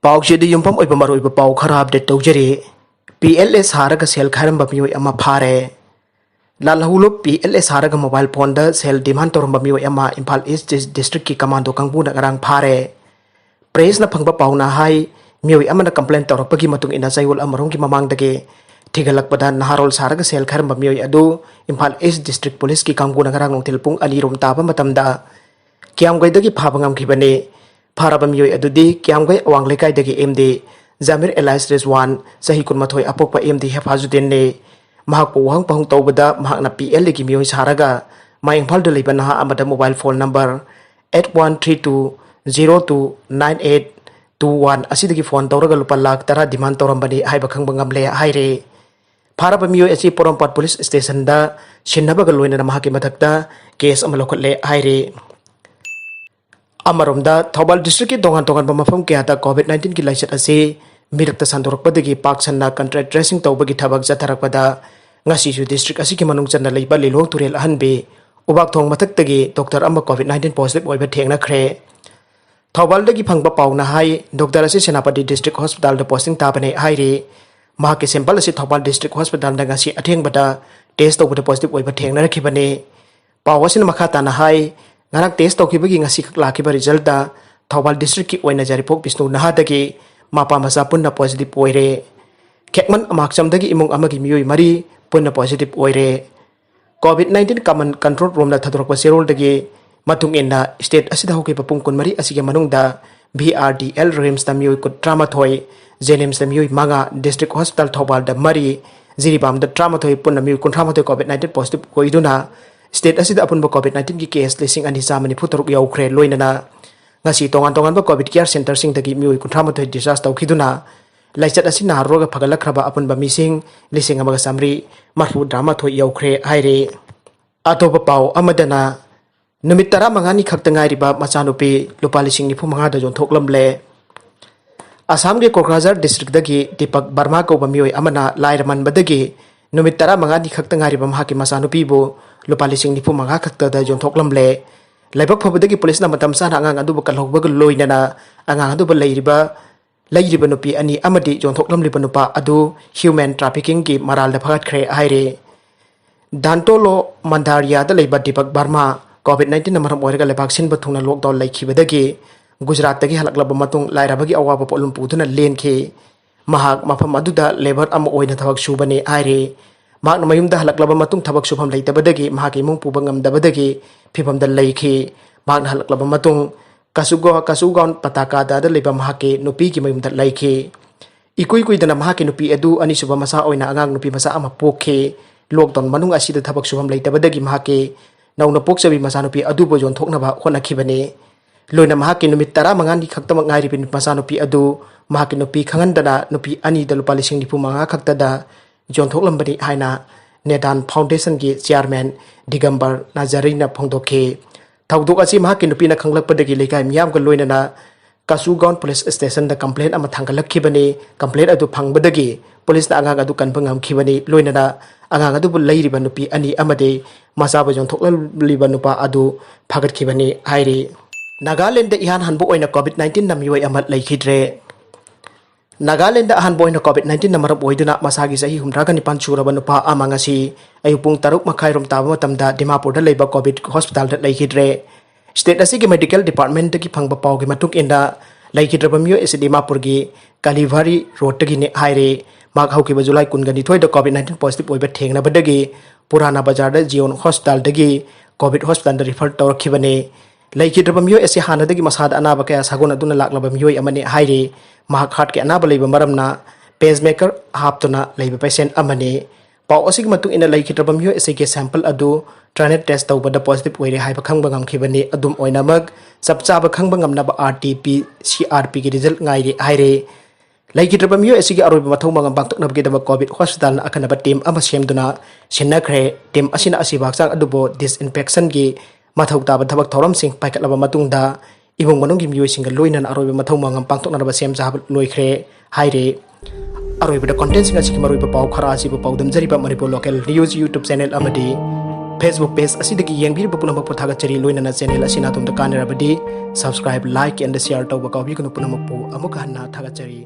पाउचेदी युम्फम ओइबा मरोइबा पाउ खरा update तौजरी PLS हारगा cell खारंबा मियोय अमा फारे लालहुलो PLS हारगा मोबाइल फोन दा सेल डिमांड तोरंबा मियोय अमा इम्फाल ईस्ट डिस्ट्रिक्ट की कमांडो कांगबुना ngarang फारे प्रेस ना फंगबा पाउना हाई मियोय अमना कंप्लेंट तौरपगी मतुंग इना चाइवल अमरों की ममांगदगे थिगलकपदा नहारोल सारगा सेल खारंबा मियोय अदु इम्फाल ईस्ट डिस्ट्रिक्ट पुलिस की कांगबुना ngarang नोंथिल पुंग अनीरोम ताबा मतमदा क्यामगैदगी फाबंगम खिबने फारबा मियोय अदुदी क्यामगै अवांग लेकाइदगी एमडी जामिर एलाइस रेजवान सही कुनमथोय अपोकपा एमडी हेफाजुद्दीन ने महाकपो वहंग पहुंग तौबदा महाकना PL की मियोय सारगा माइंफाल द लेबा नहा अमदा मोबाइल फोन नंबर 8132029821 असिदगी फोन तौरगा लुपा लाख 10 डिमांड तौरंबनी हाइबा खंगबा ngamle हाइरे फारबा मियोय असि पोरमपाट पुलिस स्टेशन दा सिन्नबगा लोइना महाके मथक्ता केस अमा लौखटले हाइरे अमरोमदा थौबाल डिस्ट्रिक्ट की तोंगान तोंगान मफम कयादा कोविड-19 की लाइसेट असे मिरक्ता संदोरकपदगी पाकसन्ना कंट्रैक्ट ट्रेसिंग तौबगी थबक जथरकपदा ngasisu district asiki manung channa leiba lilong turel ahanbe ubak thong mathaktage doctor amma covid-19 positive oiba thengna khre thobal dagi phangba pauna hai doctor ase senapati district hospital da posting tabane haire mahake sample ase thobal district hospital da ngasi atheng bada test tawbada positive oiba thengna rakhibane pawasin makha tana hai ngarak test tawkibagi ngasi khak lakiba result da thobal district ki oina jaripok bisnu nahadagi mapa masa punna positive oire khekman amakchamdagi imung amagi miyoi mari punna positive oire covid-19 common control room na thadorokpa serol dagi matung inna state asida hoke papung kun mari asige manungda BRDL rims da miyoi kut trauma thoi jenims da miyoi manga district hospital thobal da mari jiribam da trauma thoi punna miyoi kun trauma thoi covid-19 positive koiduna state asida apunba covid-19 ki case lising ani samani phutaruk yaukre loinana ngasi tongan tongan ba covid care center sing dagi miyoi kun trauma thoi discharge tawkhiduna लाइचत असि नारोगा फगलखरबा अपुनबा missing लिसिंग अमगा सामरी मरफु drama थो यौखरे हाइरे अतोबा पाउ अमदना नुमित 15 नि खक्ता ngairiba machanupi lupa lising ni phumanga da jon thoklamle Assam के Kokrajhar district दगी Deepak Verma को बमियोय अमना लाइरमन बदगी नुमित 15 नि खक्ता ngairiba Mahake machanupi bo lupa lising ni phumanga खक्ता दा jon thoklamle लाइबक फबदगी police ना मतम साना अंगांग अदुब कलहबग लोइनना अंगांग अदुब लैरिबा नुपी अनि अमदी जोंथोकलमलिबा नुपा अदु ह्यूमन ट्रैफिकिंग की मराल दा फगतखरे हाइरे दांतोलो मंदारिया दा लेबा दीपक वर्मा कोविड-19 नमरम ओरगा लेबाक सिनबा थुंगना लॉकडाउन लैखिबदगी गुजरात दगी हलकलबा मतुंग लाइराबगी अवाबा पोलुम पुदुना लेनखे महाक मफम अदुदा लेबर अम ओइना थबक सुबने हाइरे महाक मयुमदा हलकलबा मतुंग थबक सुफम लैतबदगी महाक इमुंग पुबा ngamdabadagi फिफमदा लैखे महाक हलकलबा मतुंग कसुगौन पताका दा लेबा महाके नुपी की मयुमदा लैखे इकुई कुइदना महाके नुपी अदु अनिसुबा मसा ओइना अंगांग नुपी मसा अमा पोखे लॉकडाउन मनुंग असिदा थबक सुबम लैतबदगी महाके नौना पोक्सबी मसा नुपी अदु बो जोन थोकनबा होनाखिबने लोइना महाके नुमित 15 नि खक्तम ngairibi मसा नुपी अदु महाके नुपी खंगनदना नुपी अनि द लुपा लिसिंग निफु मंगा खक्तदा जोन थोकलंबनी हाइना नेदान फाउंडेशन की चेयरमैन दिगंबर नाजरीना फोंदोखे थौदोक असि महाके नुपीना खंगलकपदगी लेकाय मियामगा लोइनना कसुगौन पुलिस स्टेशन दा कंप्लेंट अमा थांगलखिबने कंप्लेंट अदु फंगबदगी पुलिस ना अंगांग अदु कनफंगम खिबने लोइनना अंगांग अदु लैरिबा नुपी अनि अमदे मसाबा जोन थोकलिबा नुपा अदु फगतखिबने हाइरे नागालैंड दा इहान हनबो ओइना कोविड-19 नमियोय अमत लैखिद्रे नागालैंड दा अहन बोइना कोविड-19 नमरब ओइदुना मसागी सही 19 सुरबा नुपा अमांगसी अयुपुंग 6 मखाइरोम ताबा मतमदा दिमापुर दा लेबा कोविड हॉस्पिटल दा लैखिद्रे स्टेट असि के मेडिकल डिपार्टमेंट की फंगबा पाउगी मतुक इंदा लैखिद्रबा मियो एसे दिमापुर की कालीवारी रोड तगी ने हाइरे माग हौकिबा जुलाई 19 दा कोविड-19 पॉजिटिव ओइबा थेंगनाबदगी पुराना बाजार दा जियोन हॉस्पिटल दगी कोविड हॉस्पिटल दा रिफर तौरखिबने लैखिद्रबा मियो एसे हानदगी मसादा अनाबा कया सागोन अदुना लाक्लबा मियो अमने हाइरे महाक हार्ट के अनाबा लेबा मरमना पेसमेकर हापतुना लेबा पेशेंट अमने पाउ असिग मतुक इना लैखिद्रबा मियो एसे के सैंपल अदु ट्रानेट टेस्ट तौबदा पॉजिटिव ओइरे हाइबा खंगबा ngamkhibani adum oinamag sapchaba khangba ngamnaba RT-PCR की रिजल्ट ngaire haire लैखिद्रबा मियो एसे के अरोइबा मथौ mangam bangtoknabge daba COVID hospital ना अखनबा टीम अमा सेमदुना सिन्नाखरे टीम असिना असिबाक्सांग अदुबो डिसइनफेक्शन की मथौ ताबा थबक थौरम सिंह पाइकलबा मतुंगदा इबुंग मनोंगी मियो सिंग लोइनन अरोइबा मथौ mangam pangtoknaba सेम जाब लोइखरे हाइरे अरोइबा कंटेंट सिंग असिकी मरोइबा पाउ खरा असिबा पाउदम जरिबा Manipur local news YouTube channel अमदी Facebook page asidagi yengbirba punamak pu thagachari loinana channel asina tumda kanarabadi subscribe like and share tawba kawbi kunu punamak pu amuka hanna thagachari